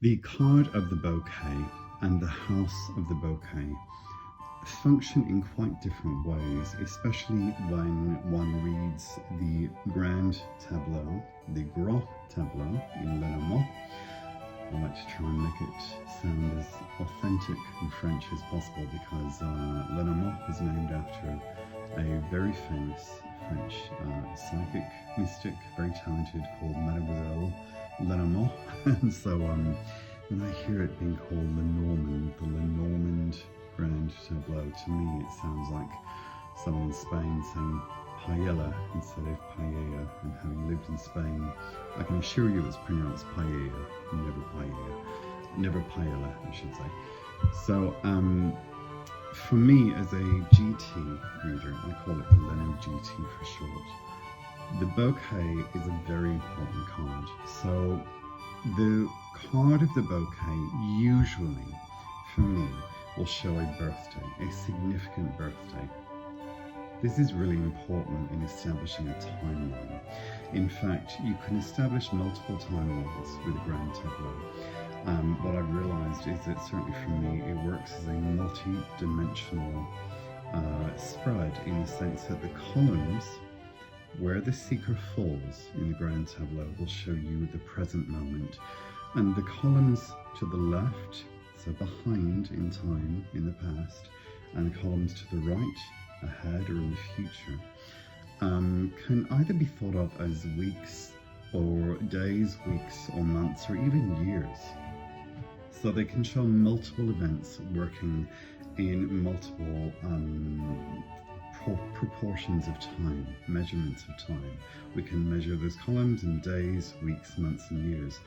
The card of the bouquet and the house of the bouquet function in quite different ways, especially when one reads the grand tableau, the gros tableau in Lenormand. I like to try and make it sound as authentic in French as possible because Lenormand is named after a very famous French psychic, mystic, very talented, called Mademoiselle Lenormand. And so when I hear it being called Lenormand, the Lenormand Grand Tableau, to me it sounds like someone in Spain saying paella instead of paella, and having lived in Spain, I can assure you it's pronounced paella, never paella, I should say. So for me, as a GT reader, I call it the Leno GT for short, the bouquet is a very important card. So the card of the bouquet usually, for me, will show a birthday, a significant birthday. This is really important in establishing a timeline. In fact, you can establish multiple timelines with a grand tableau. What I've realized is that certainly for me, it works as a multi-dimensional spread, in the sense that the columns where the seeker falls in the grand tableau will show you the present moment, and the columns to the left, so behind in time in the past, and the columns to the right, ahead or in the future, can either be thought of as weeks or days, weeks or months, or even years. So they can show multiple events working in multiple proportions of time, measurements of time. We can measure those columns in days, weeks, months and years.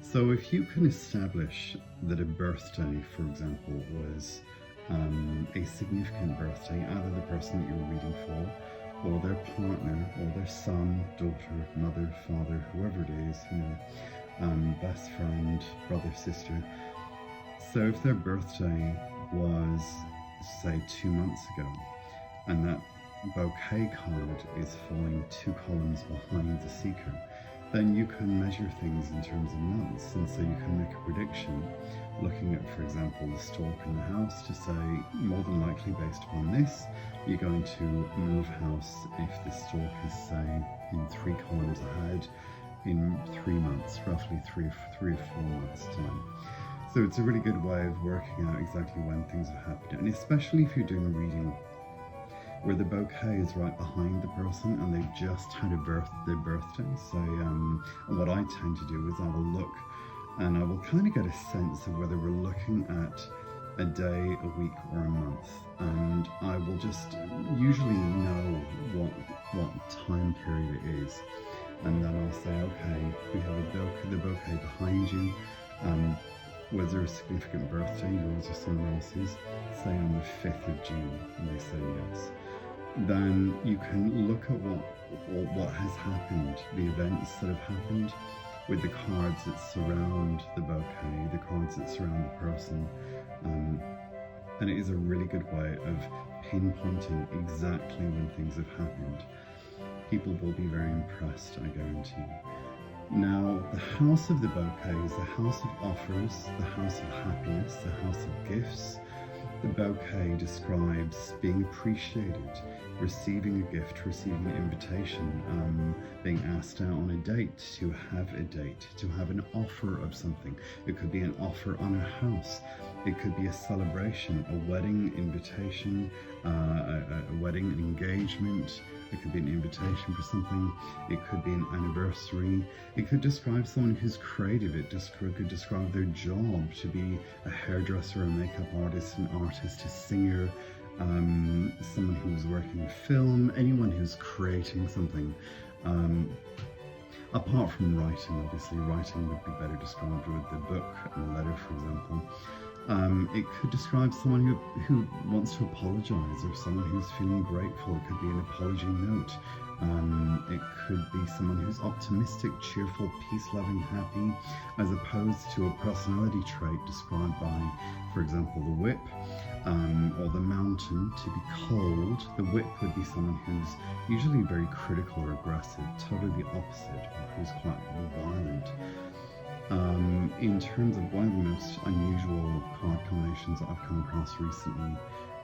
So if you can establish that a birthday, for example, was a significant birthday, either the person that you're reading for, or their partner, or their son, daughter, mother, father, whoever it is, best friend, brother, sister. So if their birthday was, say, 2 months ago, and that bouquet card is falling 2 columns behind the seeker, then you can measure things in terms of months, and so you can make a prediction looking at, for example, the stalk in the house, to say, more than likely based upon this, you're going to move house if the stalk is, say, in 3 columns ahead in 3 months, roughly 3 or 4 months time. So it's a really good way of working out exactly when things have happened, and especially if you're doing a reading where the bouquet is right behind the person and they've just had their birthday. So what I tend to do is I will look and I will kind of get a sense of whether we're looking at a day, a week or a month, and I will just usually know what time period it is, and then I'll say, okay, we have the bouquet behind you. Was there a significant birthday, yours or someone else's, say on the 5th of June, and they say yes. Then you can look at what has happened, the events that have happened, with the cards that surround the bouquet, the cards that surround the person, and it is a really good way of pinpointing exactly when things have happened. People will be very impressed, I guarantee you. Now, the house of the bouquet is the house of offers, the house of happiness, the house of gifts. The bouquet describes being appreciated, receiving a gift, receiving an invitation, being asked out on a date, to have a date, to have an offer of something. It could be an offer on a house. It could be a celebration, a wedding invitation, a wedding, an engagement. It could be an invitation for something. It could be an anniversary. It could describe someone who's creative. It could describe their job, to be a hairdresser, a makeup artist, an artist, a singer, someone who's working in film, anyone who's creating something. Apart from writing, obviously, writing would be better described with the book and the letter, for example. It could describe someone who wants to apologize, or someone who's feeling grateful. It could be an apology note. It could be someone who's optimistic, cheerful, peace-loving, happy, as opposed to a personality trait described by, for example, the whip, or the mountain, to be cold. The whip would be someone who's usually very critical or aggressive, totally the opposite, or who's quite violent. In terms of one of the most unusual card combinations that I've come across recently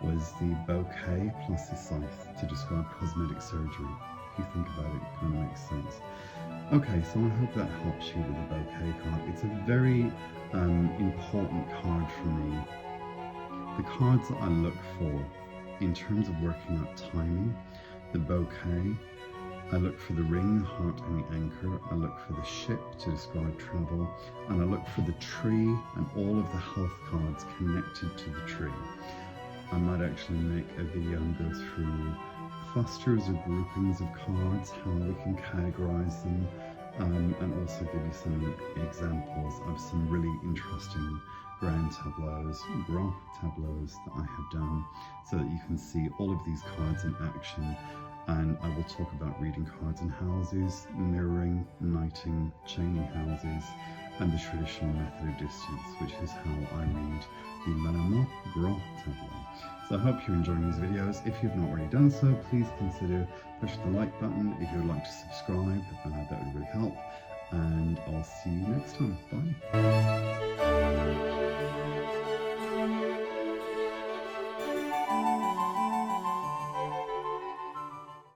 was the bouquet plus the scythe to describe cosmetic surgery. If you think about it, it kind of makes sense. Okay, so I hope that helps you with the bouquet card. It's a very important card for me. The cards that I look for in terms of working out timing, the bouquet, I look for the ring, the heart and the anchor, I look for the ship to describe travel, and I look for the tree and all of the health cards connected to the tree. I might actually make a video and go through clusters or groupings of cards, how we can categorize them, and also give you some examples of some really interesting grand tableaus, grand tableaus that I have done, so that you can see all of these cards in action. And I will talk about reading cards in houses, mirroring, knighting, chaining houses, and the traditional method of distance, which is how I read the Lenormand grand tableau. So I hope you're enjoying these videos. If you've not already done so, please consider pushing the like button. If you would like to subscribe, that would really help. And I'll see you next time. Bye.